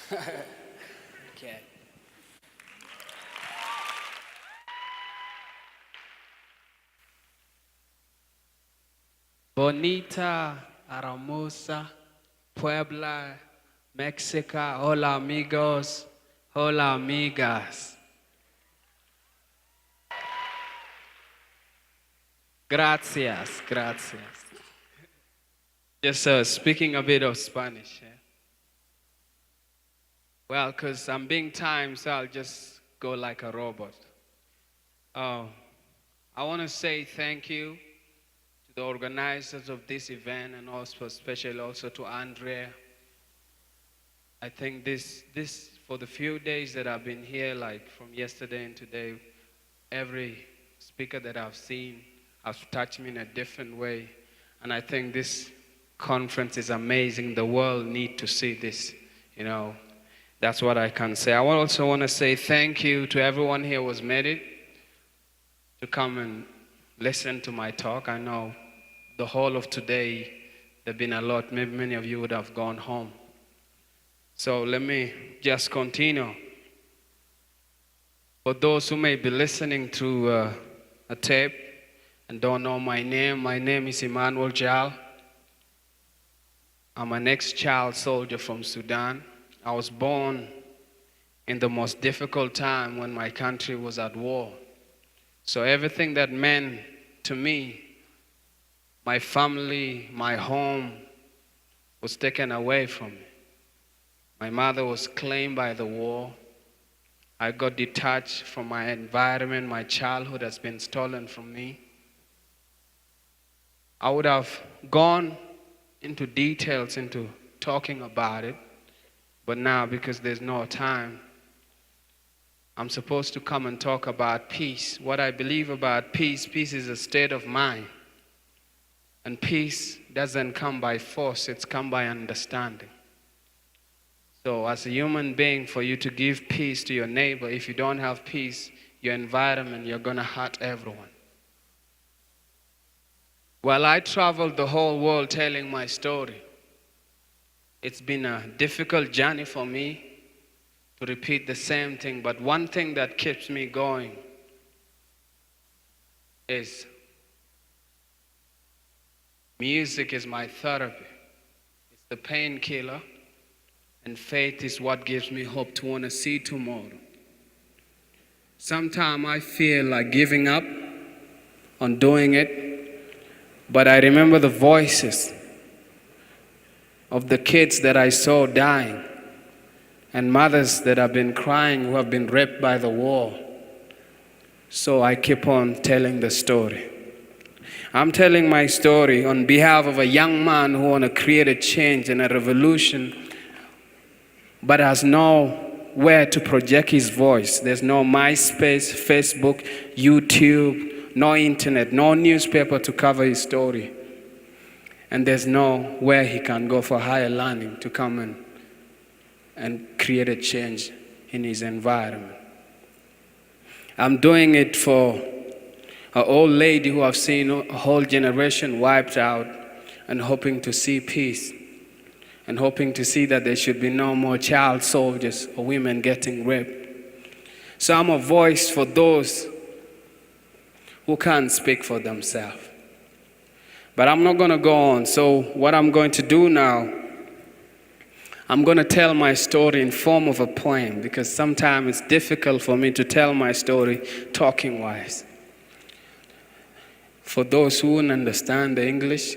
Okay. Bonita, Aramosa, Puebla, Mexico. Hola amigos, hola amigas. Gracias, gracias. Just speaking a bit of Spanish. Yeah? Well, because I'm being timed, so I'll just go like a robot. Oh, I want to say thank you to the organizers of this event and also especially also to Andrea. I think this for the few days that I've been here, like from yesterday and today, every speaker that I've seen has touched me in a different way. And I think this conference is amazing. The world need to see this, you know. That's what I can say. I also want to say thank you to everyone here who has made it to come and listen to my talk. I know the whole of today, there have been a lot. Maybe many of you would have gone home. So let me just continue. For those who may be listening through a tape and don't know my name is Emmanuel Jal. I'm an ex-child soldier from Sudan. I was born in the most difficult time when my country was at war. So everything that meant to me, my family, my home, was taken away from me. My mother was claimed by the war. I got detached from my environment. My childhood has been stolen from me. I would have gone into details, into talking about it, but now because there's no time, I'm supposed to come and talk about peace. What I believe about peace is a state of mind. And peace doesn't come by force, it's come by understanding. So as a human being, for you to give peace to your neighbor, if you don't have peace, your environment, you're going to hurt everyone. Well, I traveled the whole world telling my story. It's been a difficult journey for me to repeat the same thing, but one thing that keeps me going is music is my therapy. It's the painkiller. And faith is what gives me hope to want to see tomorrow. Sometimes I feel like giving up on doing it, but I remember the voices of the kids that I saw dying and mothers that have been crying who have been raped by the war. So I keep on telling the story. I'm telling my story on behalf of a young man who wants to create a change and a revolution, but has nowhere to project his voice. There's no MySpace, Facebook, YouTube, no internet, no newspaper to cover his story. And there's nowhere he can go for higher learning to come in and create a change in his environment. I'm doing it for an old lady who I've seen a whole generation wiped out and hoping to see peace. And hoping to see that there should be no more child soldiers or women getting raped. So I'm a voice for those who can't speak for themselves. But I'm not going to go on. So what I'm going to do now, I'm going to tell my story in form of a poem, because sometimes it's difficult for me to tell my story talking-wise. For those who wouldn't understand the English,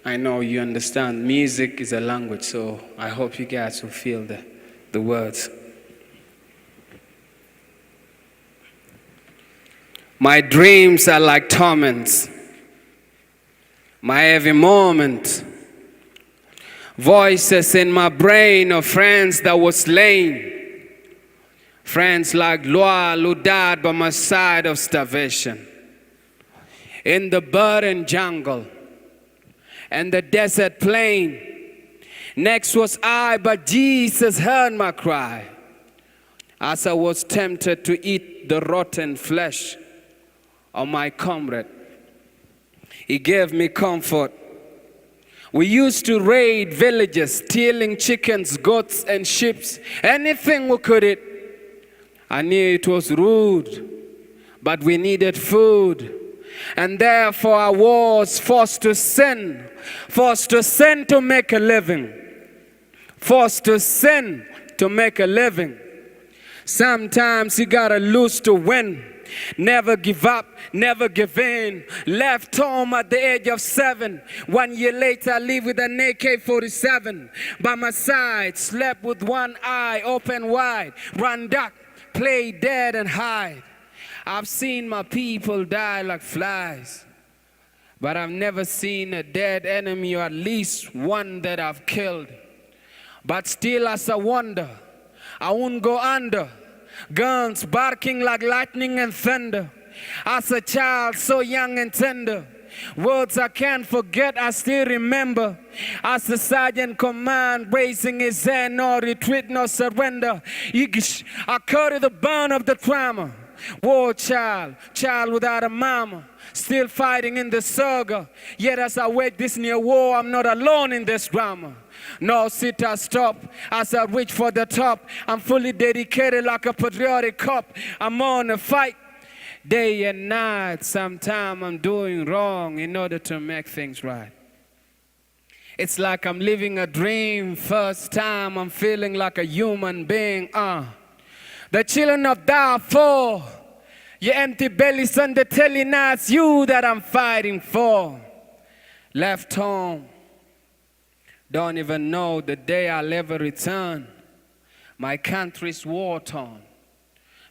I know you understand. Music is a language, so I hope you guys will feel the words. My dreams are like torments. My every moment. Voices in my brain of friends that were slain. Friends like Loa who died by my side of starvation. In the burning jungle and the desert plain. Next was I, but Jesus heard my cry. As I was tempted to eat the rotten flesh of my comrade, he gave me comfort We used to raid villages, stealing chickens, goats, and sheep, anything we could eat. I knew it was rude, but we needed food. And therefore I was forced to sin to make a living. Forced to sin to make a living. Sometimes you gotta lose to win. Never give up, never give in. Left home at the age of 7. 1 year later, I live with an AK-47 by my side. Slept with one eye open wide. Run duck, play dead and hide. I've seen my people die like flies, but I've never seen a dead enemy, or at least one that I've killed. But still as I wonder, I won't go under. Guns barking like lightning and thunder. As a child so young and tender, words I can't forget, I still remember. As the sergeant command, raising his hand, no retreat, no surrender. I carry the burn of the trauma. War child, child without a mama, still fighting in the saga. Yet as I wait this near war, I'm not alone in this drama. No sit or stop as I reach for the top. I'm fully dedicated like a patriotic cop. I'm on a fight day and night. Sometimes I'm doing wrong in order to make things right. It's like I'm living a dream. First time I'm feeling like a human being. The children of Darfur, your empty bellies under telling us you that I'm fighting for. Left home, don't even know the day I'll ever return. My country's war-torn.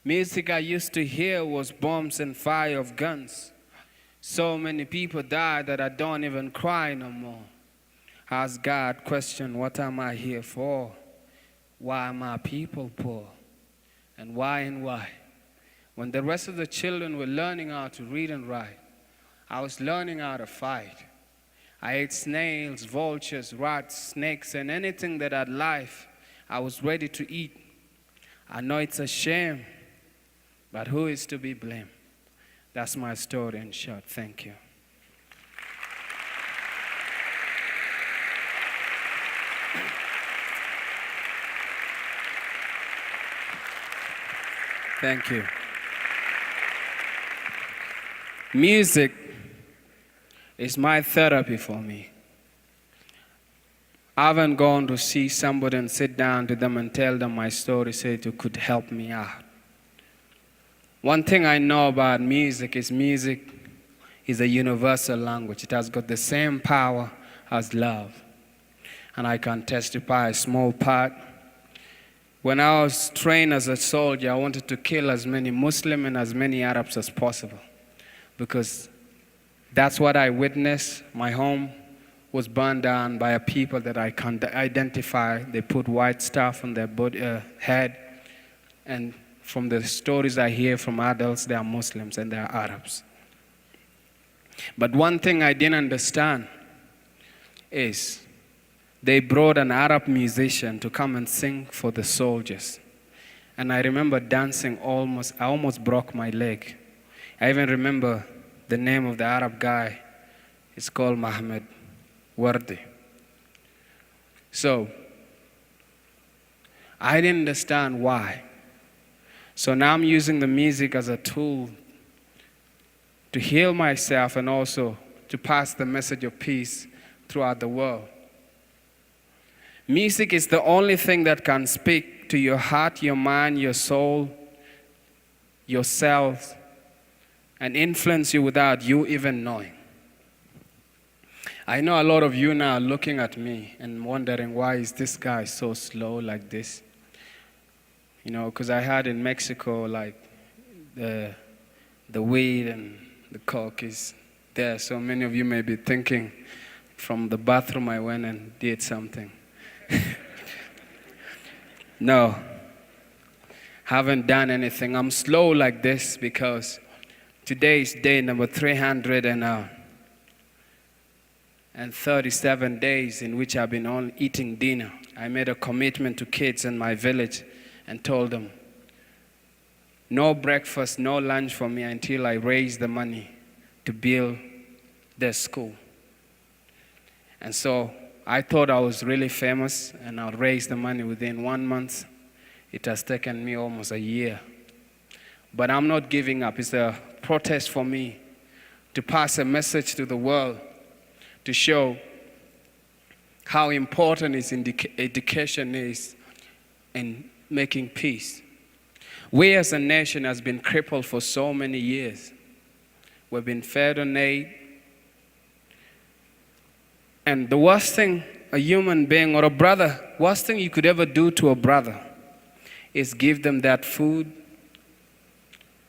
Music I used to hear was bombs and fire of guns. So many people died that I don't even cry no more. Ask God question, what am I here for? Why are my people poor? And why? When the rest of the children were learning how to read and write, I was learning how to fight. I ate snails, vultures, rats, snakes, and anything that had life, I was ready to eat. I know it's a shame, but who is to be blamed? That's my story in short. Thank you. Thank you. Music is my therapy for me. I haven't gone to see somebody and sit down to them and tell them my story, say it could help me out. One thing I know about music is a universal language. It has got the same power as love. And I can testify a small part. When I was trained as a soldier, I wanted to kill as many Muslims and as many Arabs as possible, because that's what I witnessed. My home was burned down by a people that I can't identify. They put white stuff on their head, and from the stories I hear from adults, they are Muslims and they are Arabs. But one thing I didn't understand is they brought an Arab musician to come and sing for the soldiers. And I remember dancing I almost broke my leg. I even remember the name of the Arab guy. It's called Mohammed Wardi. So, I didn't understand why. So now I'm using the music as a tool to heal myself and also to pass the message of peace throughout the world. Music is the only thing that can speak to your heart, your mind, your soul, your cells, and influence you without you even knowing. I know a lot of you now are looking at me and wondering, why is this guy so slow like this? You know, because I heard in Mexico, like, the weed and the coke is there. So many of you may be thinking, from the bathroom I went and did something. No, haven't done anything. I'm slow like this because today is day number 337 days in which I've been on eating dinner. I made a commitment to kids in my village and told them, no breakfast, no lunch for me until I raise the money to build their school. And so I thought I was really famous, and I'll raise the money within 1 month. It has taken me almost a year. But I'm not giving up. It's a protest for me to pass a message to the world to show how important education is in making peace. We as a nation has been crippled for so many years. We've been fed on aid. And the worst thing a human being or a brother, worst thing you could ever do to a brother is give them that food,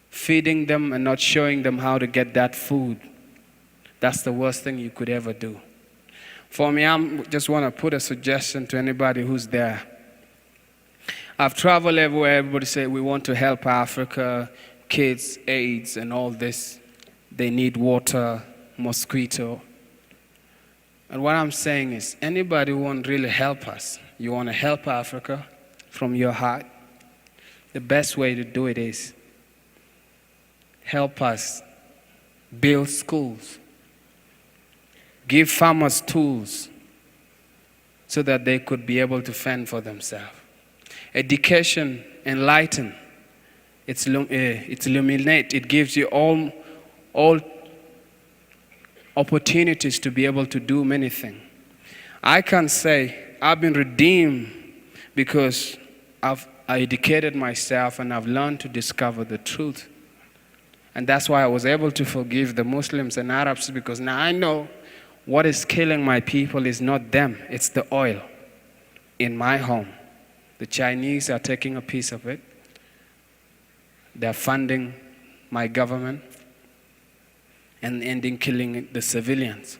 feeding them and not showing them how to get that food. That's the worst thing you could ever do. For me, I just want to put a suggestion to anybody who's there. I've traveled everywhere. Everybody say we want to help Africa, kids, AIDS, and all this. They need water, mosquito. And what I'm saying is, anybody who wants to really help us, you want to help Africa from your heart, the best way to do it is help us build schools, give farmers tools so that they could be able to fend for themselves. Education enlighten, it's illuminate, it gives you all opportunities to be able to do many things. I can say I've been redeemed because I educated myself and I've learned to discover the truth. And that's why I was able to forgive the Muslims and Arabs, because now I know what is killing my people is not them, it's the oil in my home. The Chinese are taking a piece of it. They're funding my government and ending killing the civilians.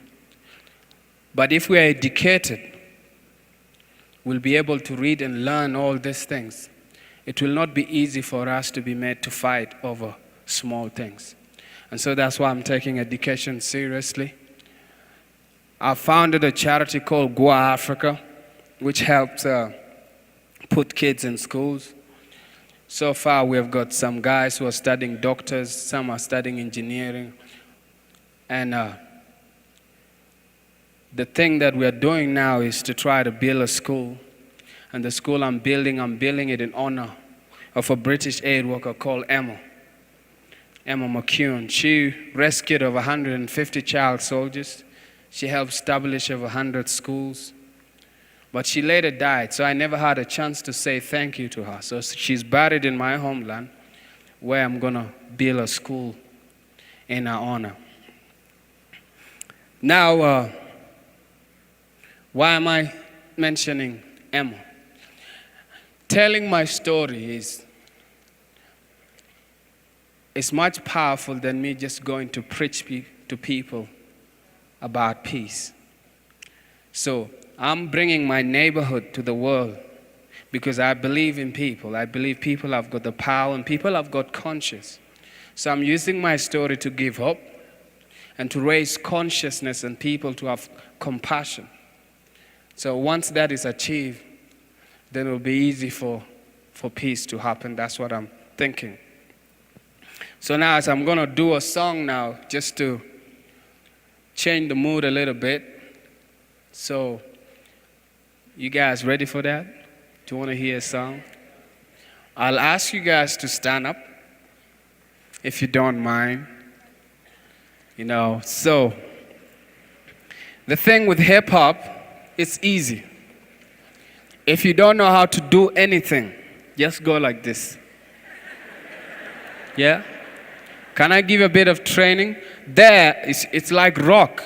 But if we are educated, we'll be able to read and learn all these things. It will not be easy for us to be made to fight over small things. And so that's why I'm taking education seriously. I founded a charity called Gua Africa, which helps put kids in schools. So far, we have got some guys who are studying doctors, some are studying engineering. And the thing that we are doing now is to try to build a school. And the school I'm building it in honor of a British aid worker called Emma McCune. She rescued over 150 child soldiers. She helped establish over 100 schools. But she later died, so I never had a chance to say thank you to her. So she's buried in my homeland, where I'm going to build a school in her honor. Now, why am I mentioning Emma? Telling my story is much powerful than me just going to preach to people about peace. So I'm bringing my neighborhood to the world because I believe in people. I believe people have got the power and people have got conscience. So I'm using my story to give hope and to raise consciousness and people to have compassion. So once that is achieved, then it will be easy for peace to happen. That's what I'm thinking. So now as I'm going to do a song now, just to change the mood a little bit. So you guys ready for that? Do you want to hear a song? I'll ask you guys to stand up, if you don't mind. So the thing with hip hop, it's easy. If you don't know how to do anything, just go like this. Yeah? Can I give a bit of training? It's like rock,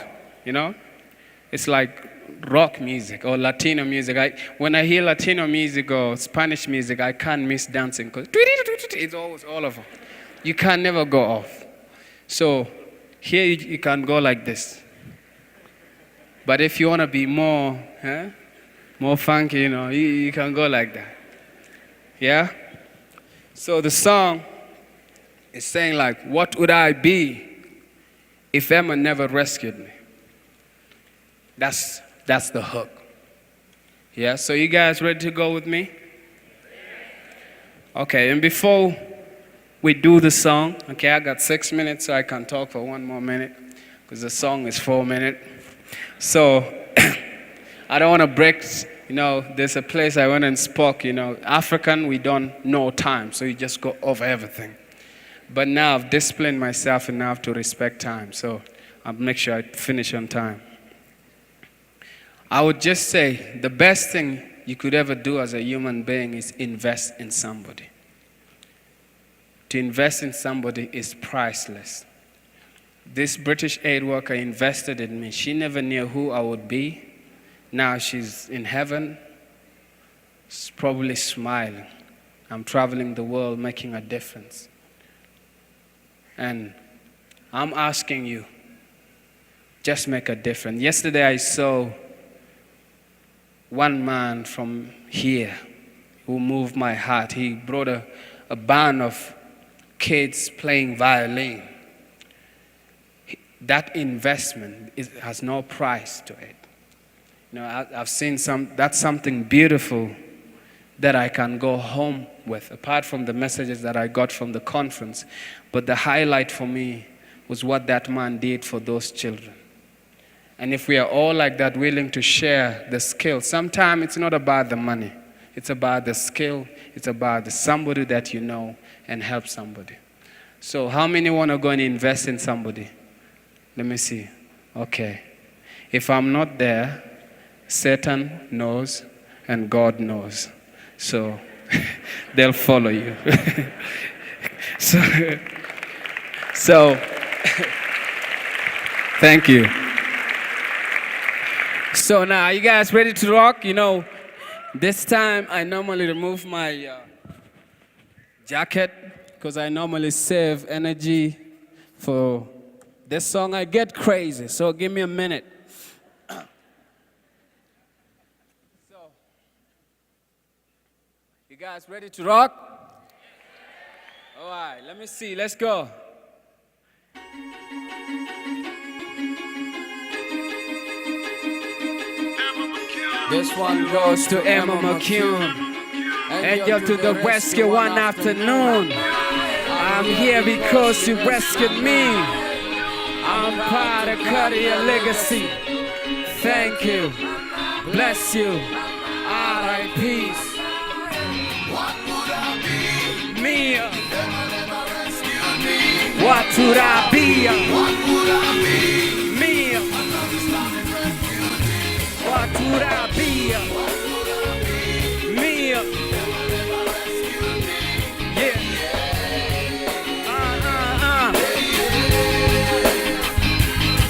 It's like rock music or Latino music. When I hear Latino music or Spanish music, I can't miss dancing because it's always all over. You can never go off. So here you can go like this. But if you want to be more funky, you can go like that. Yeah? So the song is saying like, what would I be if Emma never rescued me? That's the hook. Yeah, so you guys ready to go with me? Okay, and before we do the song, okay, I got 6 minutes, so I can talk for 1 more minute, because the song is 4 minutes. So I don't want to break, there's a place I went and spoke, African, we don't know time, so you just go over everything. But now I've disciplined myself enough to respect time, so I'll make sure I finish on time. I would just say the best thing you could ever do as a human being is invest in somebody. To invest in somebody is priceless. This British aid worker invested in me. She never knew who I would be. Now she's in heaven, probably smiling. I'm traveling the world making a difference. And I'm asking you, just make a difference. Yesterday I saw one man from here who moved my heart. He brought a band of kids playing violin. That investment has no price to it. I've seen that's something beautiful that I can go home with, apart from the messages that I got from the conference. But the highlight for me was what that man did for those children. And if we are all like that, willing to share the skill, sometimes it's not about the money. It's about the skill. It's about somebody that you know and help somebody. So how many want to go and invest in somebody? Let me see. Okay. If I'm not there, Satan knows and God knows. So they'll follow you. So thank you. So now, are you guys ready to rock? This time I normally remove my jacket because I normally save energy for this song. I get crazy, so give me a minute. You guys ready to rock? All right, let me see. Let's go. This one goes to Emma McCune. Angel to the rescue one afternoon. I'm here because you rescued me. I'm proud of your legacy. Thank you. Bless you. R.I.P. What would I be? Me. What would I be? What would I be? Me. What would I be? Me. Yeah.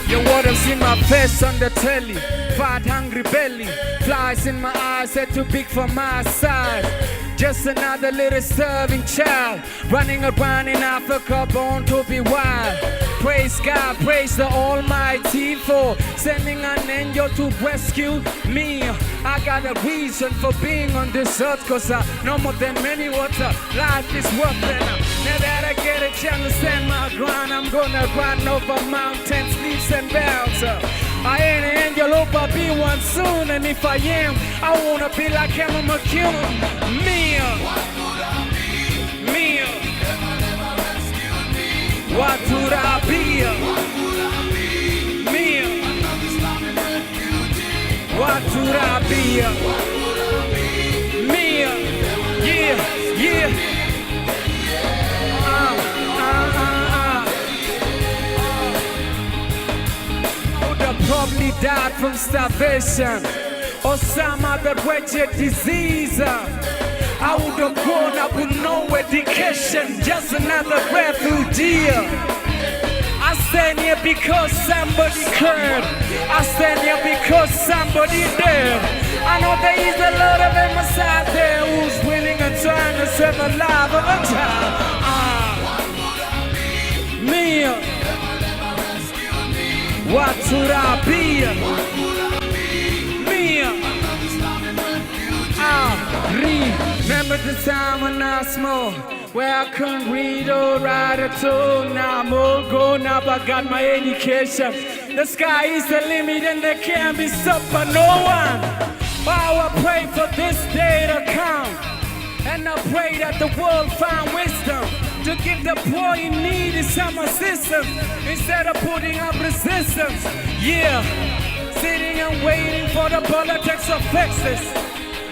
Your water's in my face on the telly. Fat, hungry belly. Flies in my eyes, head too big for my size. Just another little serving child, running around in Africa, born to be wild. Praise God, praise the Almighty for sending an angel to rescue me. I got a reason for being on this earth, cause I know more than many what life is worth. Now that I get a chance to stand my ground, I'm gonna run over mountains, leaps and bounds. I ain't an angel, hope I'll be one soon. And if I am, I wanna be like Emma McCune. Me. What would I be? Me. Never rescued me. What would I be? What would I be? Me. What would I be? What would I be? Me. Yeah, yeah. Probably died from starvation or some other wretched disease. I would have grown up with no education, just another refugee. I stand here because somebody cared. I stand here because somebody did. I know there is a lot of them out there who's willing and trying to save the life of a child. Me. What would I be? Me. Remember the time when I was small, where I couldn't read or write at all. Now I'm all grown up, I got my education. The sky is the limit and there can't be stopped by no one. Oh, I pray for this day to come, and I pray that the world find wisdom to give the poor in need some assistance instead of putting up resistance. Yeah, sitting and waiting for the politics of fixes.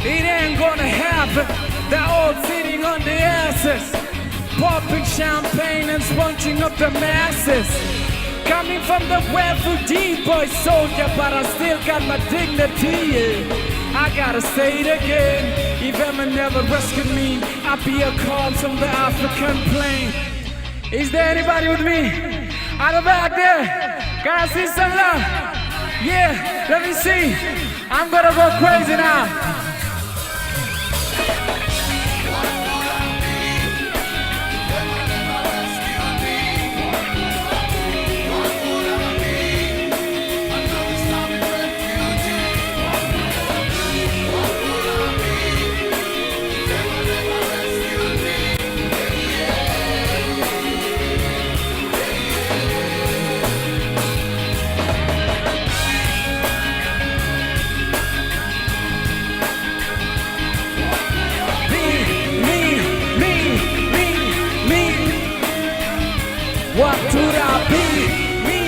It ain't gonna happen. They're all sitting on their asses, popping champagne and sponging up the masses. Coming from the refugee boy soldier, but I still got my dignity. Yeah. I gotta say it again. If Emma never rescued me, I'd be a corpse from the African plain. Is there anybody with me? Out the back there? Can I see some love? Yeah, let me see. I'm gonna go crazy now. What would I be? Me.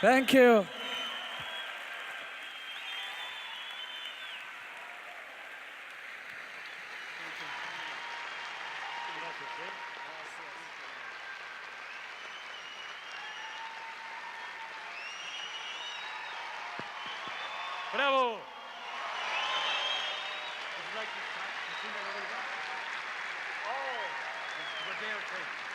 Thank you. Bravo! Would you like to sing a little bit? Oh, okay.